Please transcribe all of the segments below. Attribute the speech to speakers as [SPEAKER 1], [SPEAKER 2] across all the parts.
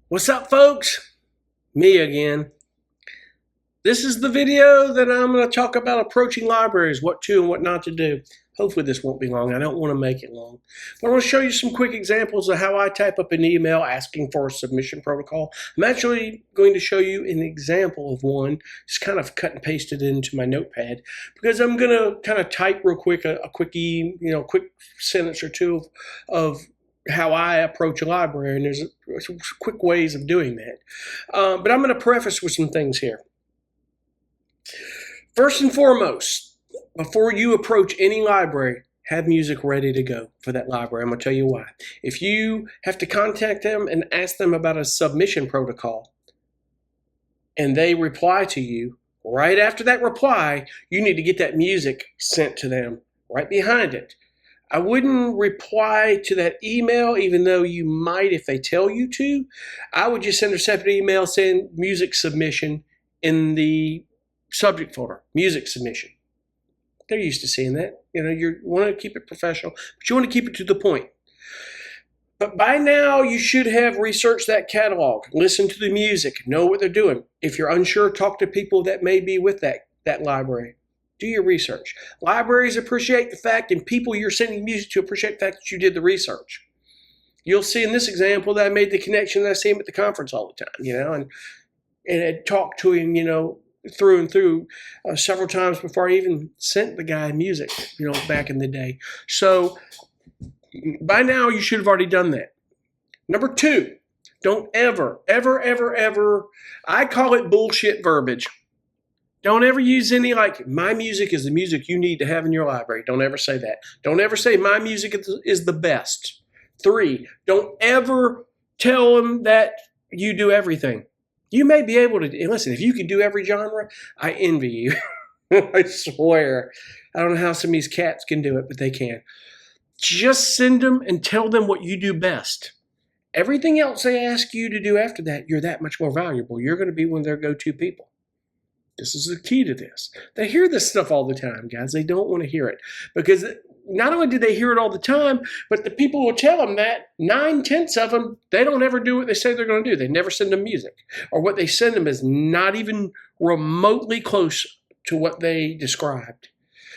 [SPEAKER 1] What's up, folks? Me again. This is the video that I'm going to talk about approaching libraries, what to and what not to do. Hopefully this won't be long. I don't want to make it long. But I want to show you some quick examples of how I type up an email asking for a submission protocol. I'm actually going to show you an example of one, just kind of cut and paste it into my notepad, because I'm going to kind of type real quick a quick sentence or two of how I approach a library, and there's quick ways of doing that. But I'm going to preface with some things here. First and foremost, before you approach any library, have music ready to go for that library. I'm going to tell you why. If you have to contact them and ask them about a submission protocol, and they reply to you, right after that reply, you need to get that music sent to them right behind it. I wouldn't reply to that email, even though you might if they tell you to. I would just send a separate email saying music submission in the subject folder, music submission. They're used to seeing that. You want to keep it professional, but you want to keep it to the point. But by now, you should have researched that catalog, listened to the music, know what they're doing. If you're unsure, talk to people that may be with that library. Do your research. Libraries appreciate the fact, and people you're sending music to appreciate the fact that you did the research. You'll see in this example that I made the connection that I see him at the conference all the time, and I talked to him, through and through several times before I even sent the guy music, back in the day. So by now you should have already done that. Number two, don't ever, I call it bullshit verbiage. Don't ever use any my music is the music you need to have in your library. Don't ever say that. Don't ever say my music is the best. Three, don't ever tell them that you do everything. You may be able to, listen, if you can do every genre, I envy you. I swear. I don't know how some of these cats can do it, but they can. Just send them and tell them what you do best. Everything else they ask you to do after that, you're that much more valuable. You're going to be one of their go-to people. This is the key to this. They hear this stuff all the time, guys. They don't want to hear it because not only do they hear it all the time, but the people will tell them that 9/10 of them, they don't ever do what they say they're going to do. They never send them music, or what they send them is not even remotely close to what they described.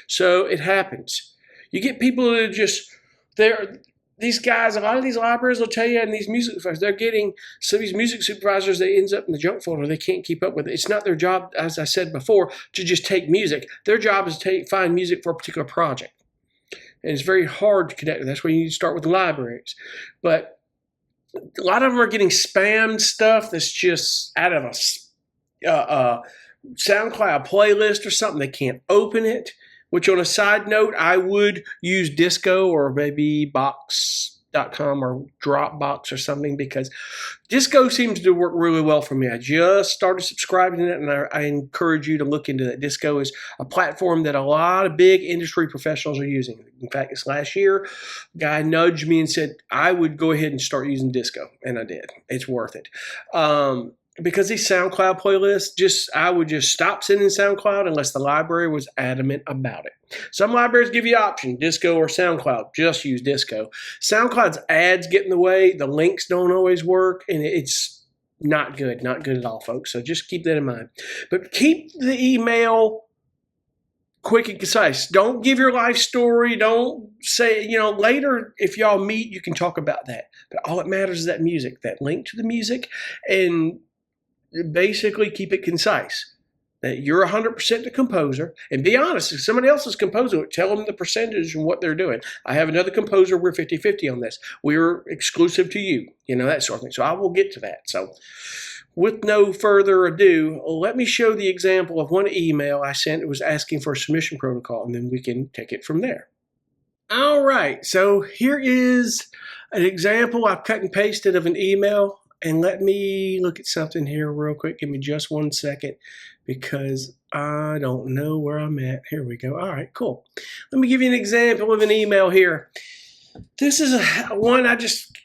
[SPEAKER 1] So it happens. You get people that just, these guys, a lot of these libraries will tell you, and these music supervisors, they're getting some of these music supervisors that ends up in the junk folder. They can't keep up with it. It's not their job, as I said before, to just take music. Their job is to find music for a particular project. And it's very hard to connect. That's why you need to start with libraries. But a lot of them are getting spammed stuff that's just out of a SoundCloud playlist or something. They can't open it. Which, on a side note, I would use Disco or maybe Box.com or Dropbox or something, because Disco seems to work really well for me. I just started subscribing to it, and I encourage you to look into that. Disco is a platform that a lot of big industry professionals are using. In fact, this last year, a guy nudged me and said, I would go ahead and start using Disco, and I did. It's worth it. Because these SoundCloud playlists, I would just stop sending SoundCloud unless the library was adamant about it. Some libraries give you option, Disco or SoundCloud. Just use Disco. SoundCloud's ads get in the way. The links don't always work, and it's not good. Not good at all, folks. So just keep that in mind. But keep the email quick and concise. Don't give your life story. Don't say, later if y'all meet, you can talk about that. But all that matters is that music, that link to the music, and basically keep it concise. That you're 100% the composer, and be honest. If somebody else is composing it, tell them the percentage and what they're doing. I have another composer. We're 50-50 on this. We're exclusive to you, that sort of thing. So I will get to that. So with no further ado, let me show the example of one email I sent. It was asking for a submission protocol, and then we can take it from there. All right, so here is an example I've cut and pasted of an email. And let me look at something here real quick. Give me just 1 second, because I don't know where I'm at. Here we go. All right, cool. Let me give you an example of an email here. This is one I just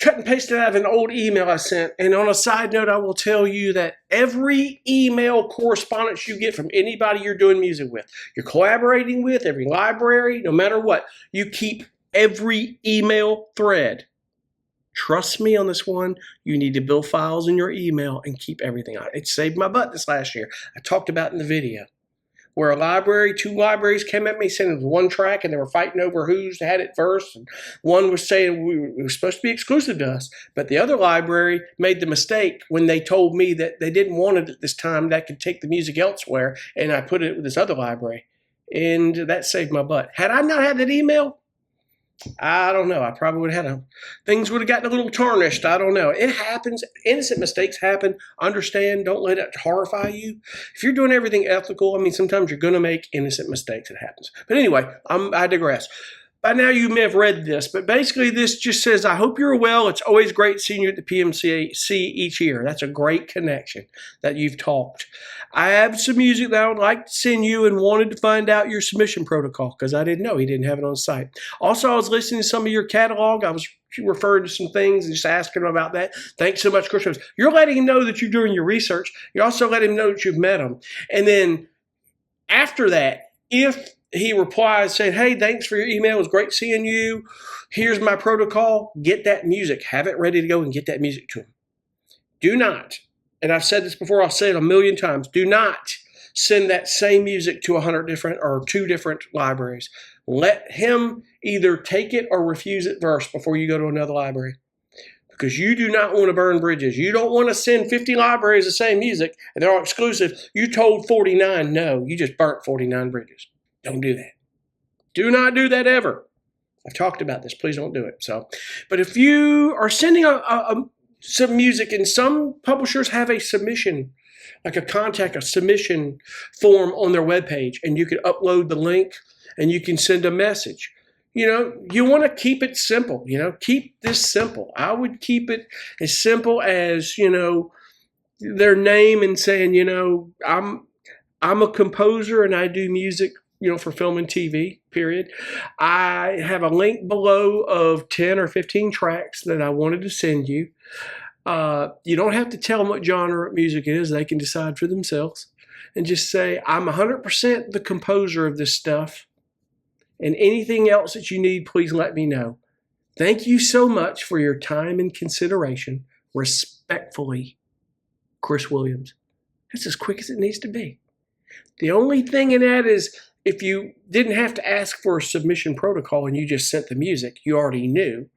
[SPEAKER 1] cut and pasted out of an old email I sent. And on a side note, I will tell you that every email correspondence you get from anybody you're doing music with, you're collaborating with, every library, no matter what, you keep every email thread Trust me on this one. You need to build files in your email and keep everything on. It saved my butt this last year. I talked about in the video where two libraries came at me saying it was one track and they were fighting over who's had it first. And one was saying it was supposed to be exclusive to us, but the other library made the mistake when they told me that they didn't want it at this time, that could take the music elsewhere, and I put it with this other library. And that saved my butt. Had I not had that email, I don't know. I probably would have things would have gotten a little tarnished. I don't know. It happens. Innocent mistakes happen. Understand. Don't let it horrify you. If you're doing everything ethical, I mean, sometimes you're going to make innocent mistakes. It happens. But anyway, I digress. By now you may have read this, but basically this just says, I hope you're well. It's always great seeing you at the PMC each year. That's a great connection that you've talked. I have some music that I would like to send you and wanted to find out your submission protocol because I didn't know he didn't have it on site. Also, I was listening to some of your catalog. I was referring to some things and just asking him about that. Thanks so much, Chris. You're letting him know that you're doing your research. You also let him know that you've met him. And then after that, if he replies saying, hey, thanks for your email. It was great seeing you. Here's my protocol. Get that music. Have it ready to go and get that music to him. Do not, and I've said this before, I'll say it a million times, do not send that same music to 100 different or 2 different libraries. Let him either take it or refuse it first before you go to another library. Because you do not want to burn bridges. You don't want to send 50 libraries the same music and they're all exclusive. You told 49 no. You just burnt 49 bridges. Don't do that. Do not do that ever. I've talked about this. Please don't do it. But if you are sending some music, and some publishers have a submission, like a submission form on their webpage, and you can upload the link and you can send a message. You want to keep it simple. Keep this simple. I would keep it as simple as, their name and saying, I'm a composer and I do music for film and TV, period. I have a link below of 10 or 15 tracks that I wanted to send you. You don't have to tell them what genre of music it is. They can decide for themselves. And just say, I'm 100% the composer of this stuff. And anything else that you need, please let me know. Thank you so much for your time and consideration. Respectfully, Chris Williams. That's as quick as it needs to be. The only thing in that is, if you didn't have to ask for a submission protocol and you just sent the music, you already knew.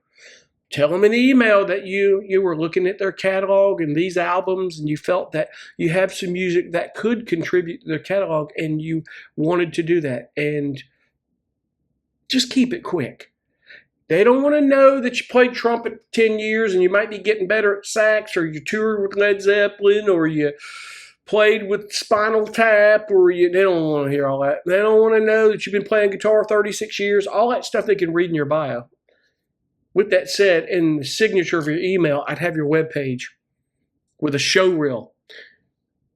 [SPEAKER 1] Tell them in the email that you were looking at their catalog and these albums and you felt that you have some music that could contribute to their catalog and you wanted to do that. And just keep it quick. They don't want to know that you played trumpet 10 years and you might be getting better at sax, or you toured with Led Zeppelin, or you played with Spinal Tap, or they don't want to hear all that. They don't want to know that you've been playing guitar 36 years. All that stuff they can read in your bio. With that said, in the signature of your email, I'd have your web page with a show reel.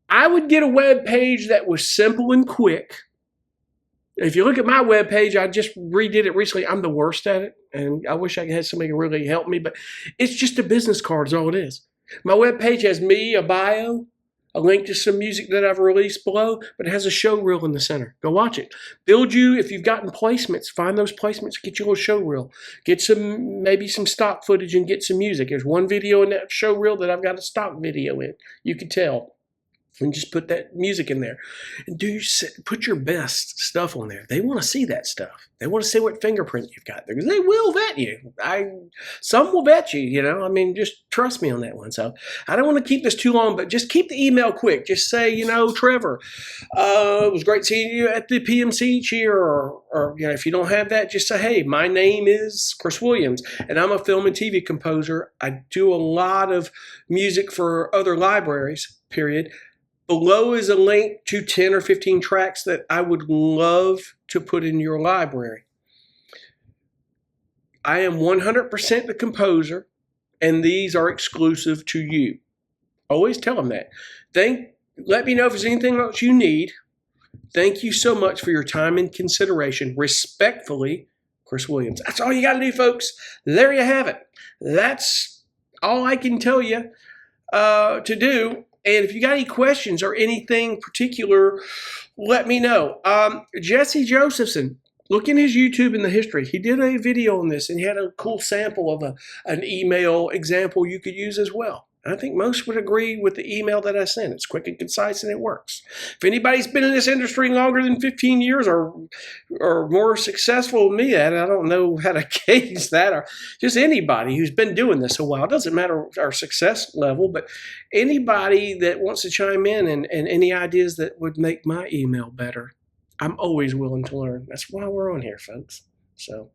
[SPEAKER 1] I would get a web page that was simple and quick. If you look at my web page, I just redid it recently. I'm the worst at it, and I wish I had somebody who really help me, but it's just a business card is all it is. My web page has me, a bio, a link to some music that I've released below, but it has a show reel in the center. Go watch it. If you've gotten placements, find those placements, get your little show reel. Get maybe some stock footage and get some music. There's one video in that show reel that I've got a stock video in. You can tell. And just put that music in there. And put your best stuff on there. They want to see that stuff. They want to see what fingerprint you've got there. Because they will vet you. Some will vet you, just trust me on that one. So I don't want to keep this too long, but just keep the email quick. Just say, Trevor, it was great seeing you at the PMC each year. Or if you don't have that, just say, hey, my name is Chris Williams, and I'm a film and TV composer. I do a lot of music for other libraries, period. Below is a link to 10 or 15 tracks that I would love to put in your library. I am 100% the composer, and these are exclusive to you. Always tell them that. Let me know if there's anything else you need. Thank you so much for your time and consideration. Respectfully, Chris Williams. That's all you got to do, folks. There you have it. That's all I can tell you to do. And if you got any questions or anything particular, let me know. Jesse Josephson, Look in his YouTube in the history. He did a video on this, and he had a cool sample of an email example you could use as well. I think most would agree with the email that I sent. It's quick and concise, and it works. If anybody's been in this industry longer than 15 years or more successful than me at it, I don't know how to gauge that, or just anybody who's been doing this a while. It doesn't matter our success level, but anybody that wants to chime in and any ideas that would make my email better, I'm always willing to learn. That's why we're on here, folks. So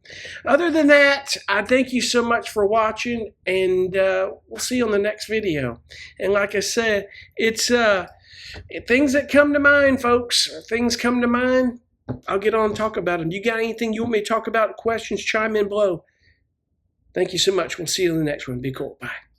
[SPEAKER 1] other than that, I thank you so much for watching, and we'll see you on the next video. And like I said, it's things that come to mind, folks. Things come to mind, I'll get on and talk about them. You got anything you want me to talk about, questions, chime in below. Thank you so much. We'll see you in the next one. Be cool. Bye.